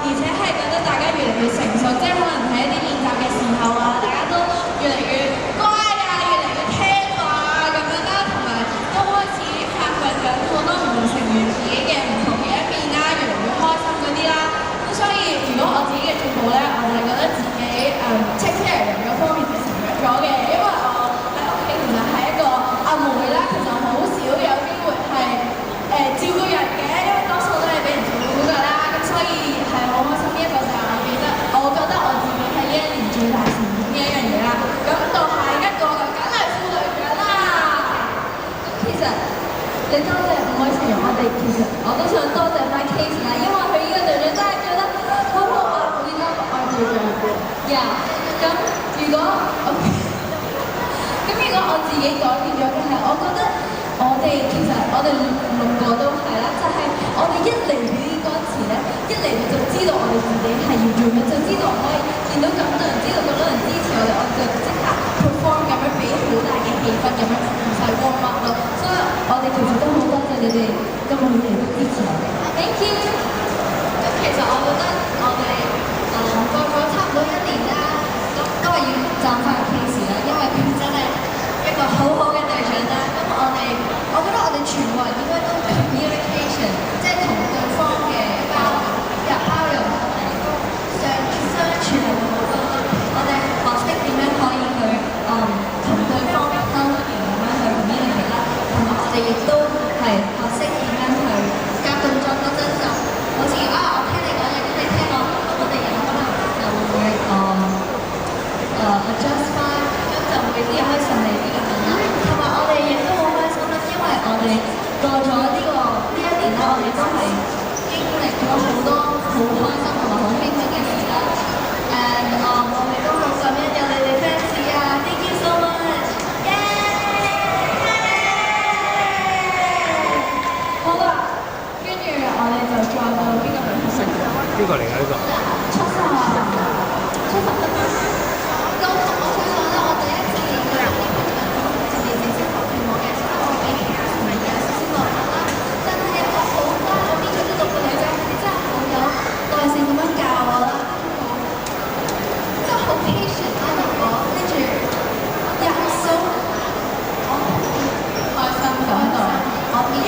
而且係覺得大家越嚟越成熟，即係可能喺一啲練習嘅時候啊，大家都越嚟越乖啊，越嚟越聽話啊咁樣啦，同埋都開始發掘緊好多唔同成員自己嘅唔同嘅一面啦，越嚟越開心嗰啲啦。咁所以如果我自己嘅進步咧，我就係覺得自己take care 人嗰方面係成長咗嘅，因為我喺屋企其實係一個阿妹啦，其實好少有機會係照顧人嘅，因為多數都係俾人照顧嗰個啦，咁所以係好開心呢一個就係我覺得我自己喺呢一年最大成長嘅一樣嘢啦。咁到下一個就梗係副隊長啦。其實你多謝唔可以形容我哋，其實我都想多謝翻 Case 啦，因為佢呢個隊長真係做得好好啊！我應該愛隊長呀。咁如果咁如果我自己改變咗嘅係，我覺得我哋六個都係啦，就係我哋一嚟呢啲歌詞咧，一嚟就知道我哋自己係要做咩，就知道可以見到咁多人，知道咁多人支持我哋，我哋就即刻 perform 咁樣俾好大嘅氣氛咁樣，唔使 warm up 咯。所以我哋其實都好多謝你哋咁耐以嚟都支持我哋。Thank you。咁其實我覺得我哋過咗差唔多1年啦，都係要讚翻個 Case 啦，因為佢真係一個好好嘅隊長啦。咁我覺得我哋全部人應該都 communication， 即係同對方嘅包容相處係好多。我哋學識點樣可以去同對方溝通，點樣去 communicate 啦，同埋我哋亦都係學識點樣去夾動作嗰陣就好似我聽你講嘢，咁你聽我哋有可能就會adjust 翻，咁就會啲嘢可以順利啲咁樣啦。同埋我哋亦都好開心啦，因為我哋過咗呢一年啦，我哋都係經歷咗好多好開心同埋好興奮嘅事啦。我哋都好感恩有你哋 fans 啊 ，thank you so much， 耶！好啦，跟住我哋就再到邊個嚟開始？邊個嚟㗎呢個？出發得嗎？咁我想講咧，我第一次見到有啲朋友直接學跳舞嘅時候，我俾其他同埋有少少落力啦。真係我好乖，我邊咗呢6個女仔，佢哋真係好有耐性咁樣教我啦，真係好 patient 啦，同我跟住又係 so 我開心感動，我耶！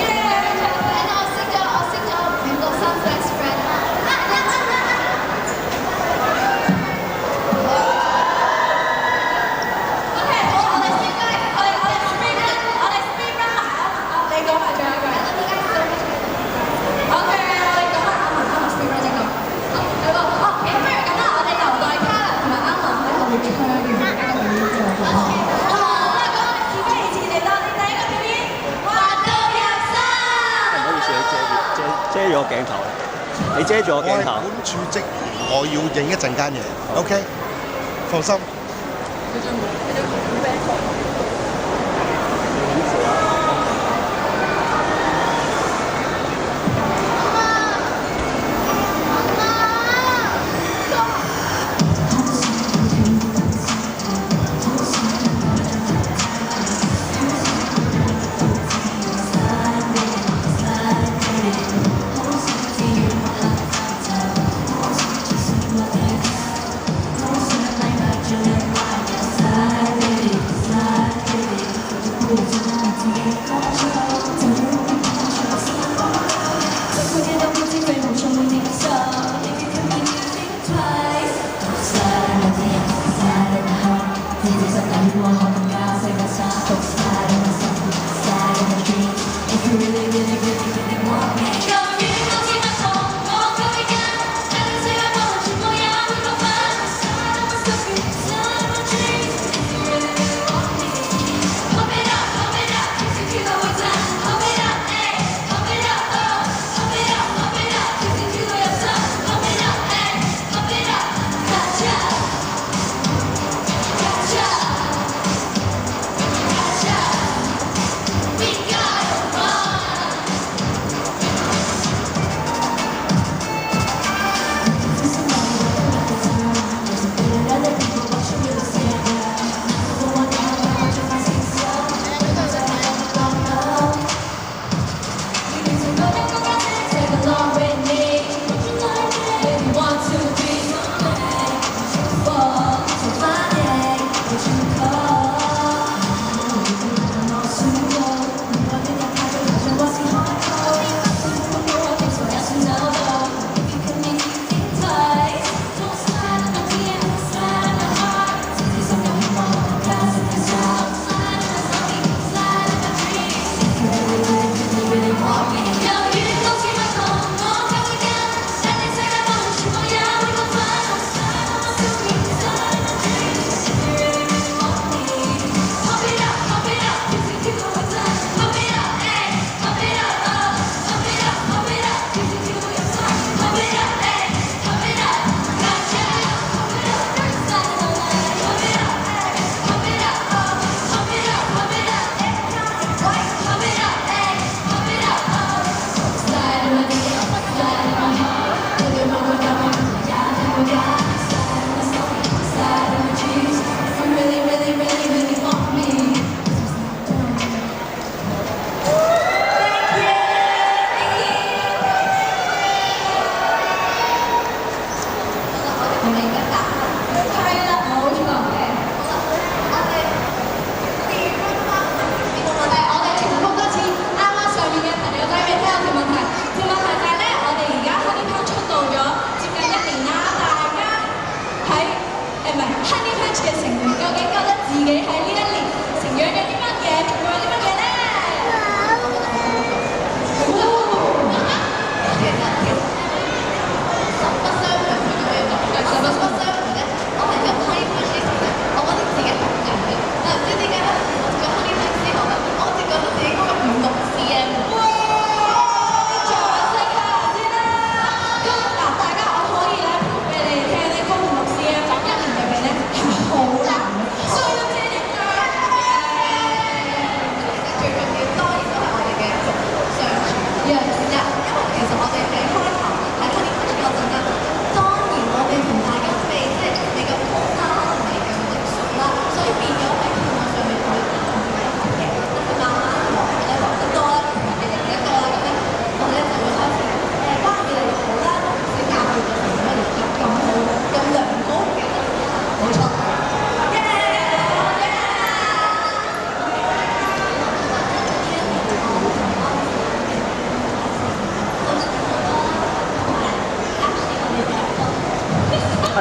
我識咗5個新 best friend 啦。OK， 好，我哋 speed run，我哋 speed run 埋啊！你講埋最後一句。OK， 我哋講埋阿文 speed run 一個。好，有個咁不如咁啦，我哋留待卡良同埋阿文喺後面唱完一個表演之後。好，咁我哋事不宜遲，嚟到我哋第一個表演，滑到入心。唔好意思，你遮住個鏡頭，你遮住個鏡頭。我係本住職員，我要影一陣間嘢。OK，放心。Slide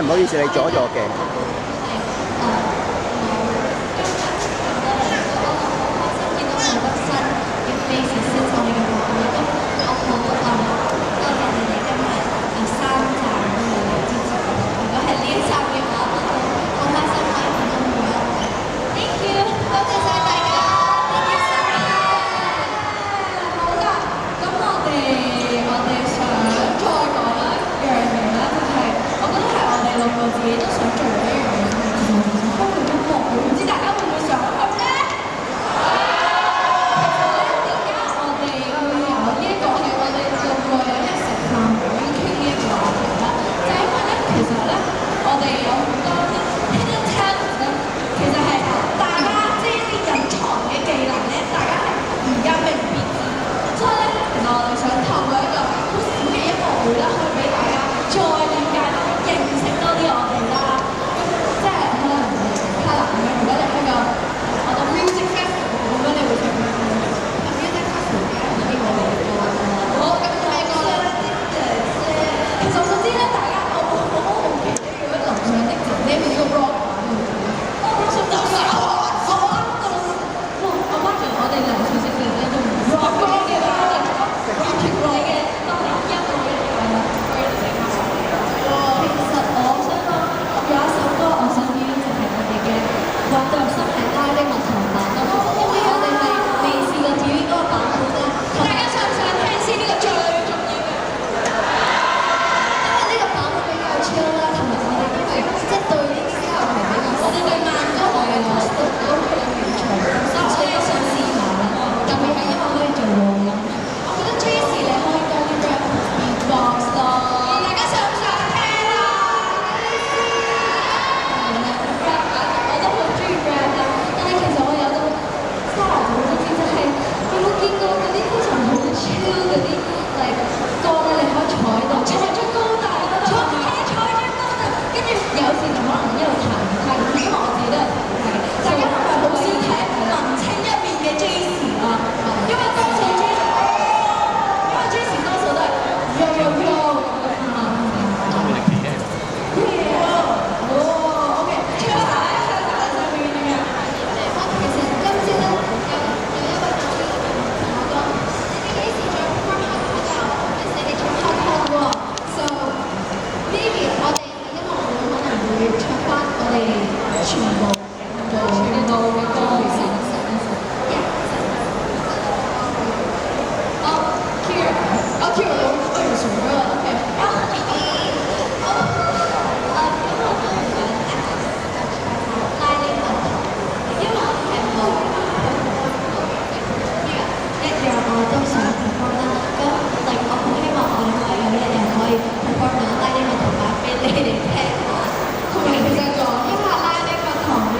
唔好意思，你阻咗鏡。自己都想做呢樣嘢，其實我其實開個音樂會，唔知大家會唔會想去咧？其實咧，點解我哋會有呢一個係我哋六個有一日食飯會傾呢一個話題咧？就係因為咧，其實咧，我哋有好多啲 hidden talent 咧，其實係大家即係一啲隱藏嘅技能咧，大家係而家未必知。所以咧，其實我哋想透過一個好小嘅音樂會啦，去俾大家再了解多啲、認識多啲我哋啦。即係可能太難嘅，如果你去個我個 music festival 咁樣，你會聽唔聽？music festival 嘅呢個嚟嘅話，好咁咩歌咧？其實我想知咧，大家我好好奇咧，如果樓上的姐姐佢呢個 rock 我想知啊！我媽咪我哋樓上的姐姐都唔 rock 歌嘅啦，rock 嘅當年音樂嘅係啦。其實我想講有一首歌，我想要就係我哋嘅《畫在心係拉丁樂壇版》咯，因為我哋係未試過跳呢個版本咧。大家想唔想聽先？呢個最重要嘅，因為呢個版本比較 chill 啦，同埋我哋因為即係對呢啲交流係比較，我哋對慢歌我哋都好有興趣，所以想試下啦。特別係因為可以做和音，我覺得 Tracy 你可以多啲 rap beatbox 咯。大家想唔想聽啊？我都好中意 rap 啦，但係其實我有個 style 好多啲，就係你有冇見過嗰啲通常好 chill 嗰啲歌咧？你可以坐喺度，坐張高凳，坐張高凳，跟住有時就可能一路彈吉他，因為我自己都係彈吉他嘅。大家係咪好少睇文青一面嘅 Jace 啊？因為多數 Jace 多數都係 yo yo yo 咁樣啊。OK， 唱下上面點樣？其實今朝咧有一位同事同我講，你哋幾時再 perform 下嗰個？你哋唱 hip hop 喎。So maybe 我哋喺音樂會可能會唱翻我哋全部嘅歌先。Kira，Kira 你好對數咗啦 ，OK。咁我都想 拉丁樂壇，因為我係冇一樣我都想 perform 啦。咁我好希望我哋可以有一日可以 perform 到拉丁樂壇版俾你哋聽下。同埋其實講一下拉丁樂壇咧，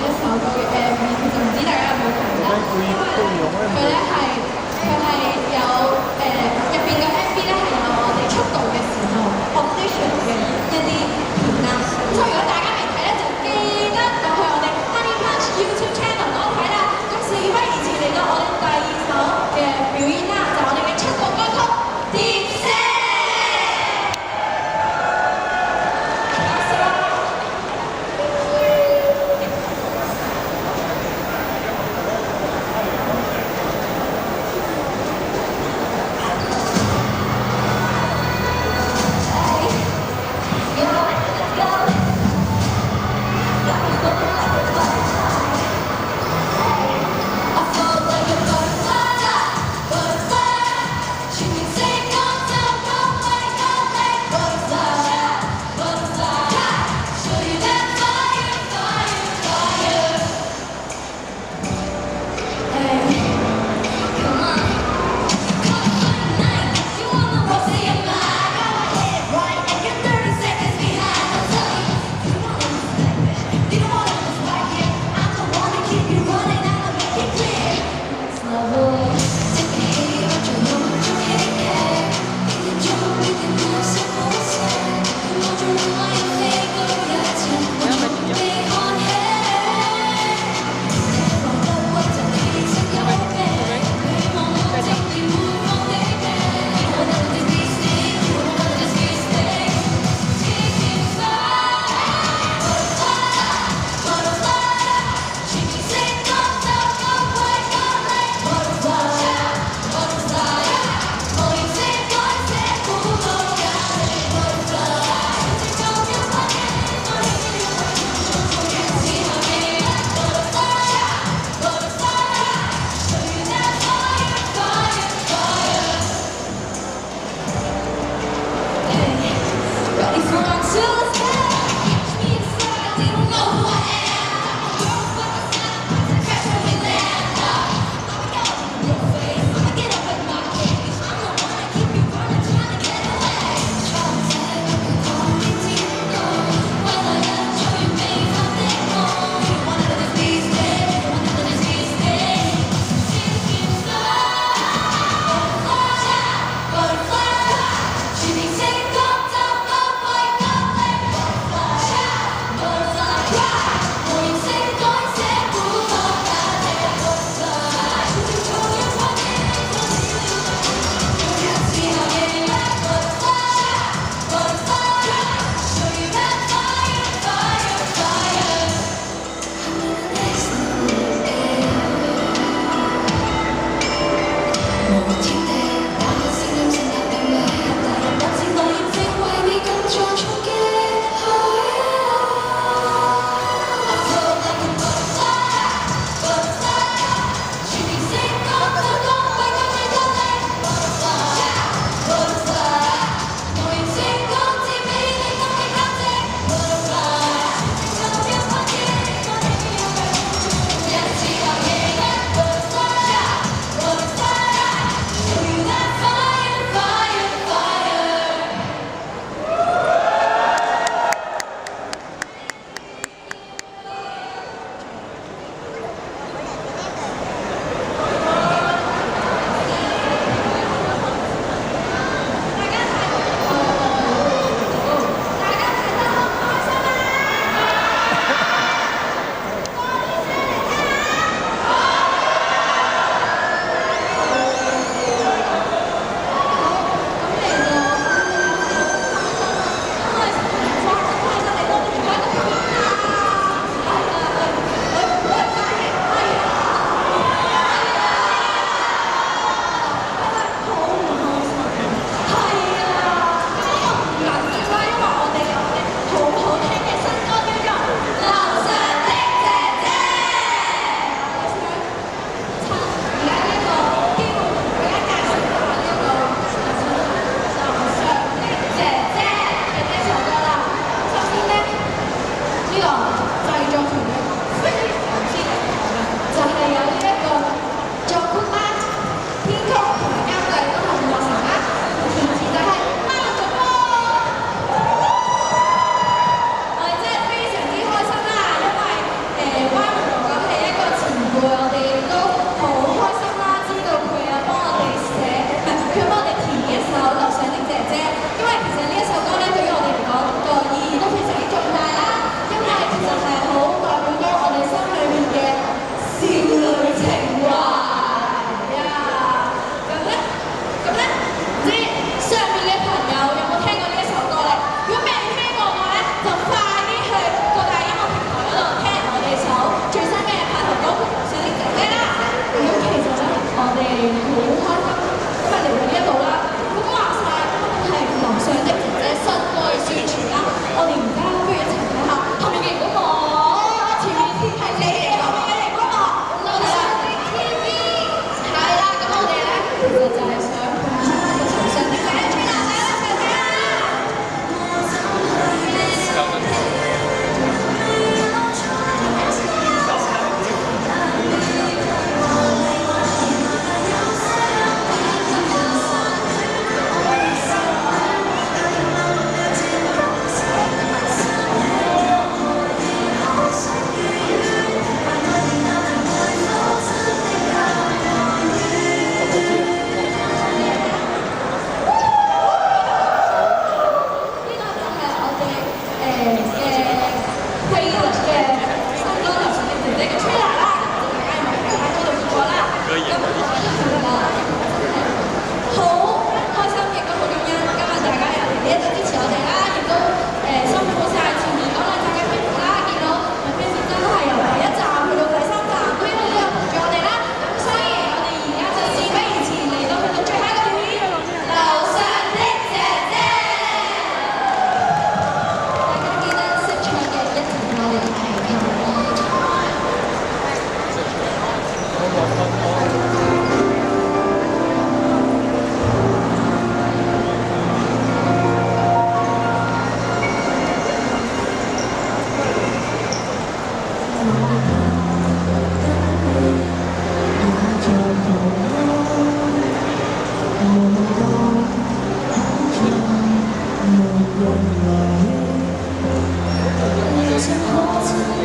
像火箭。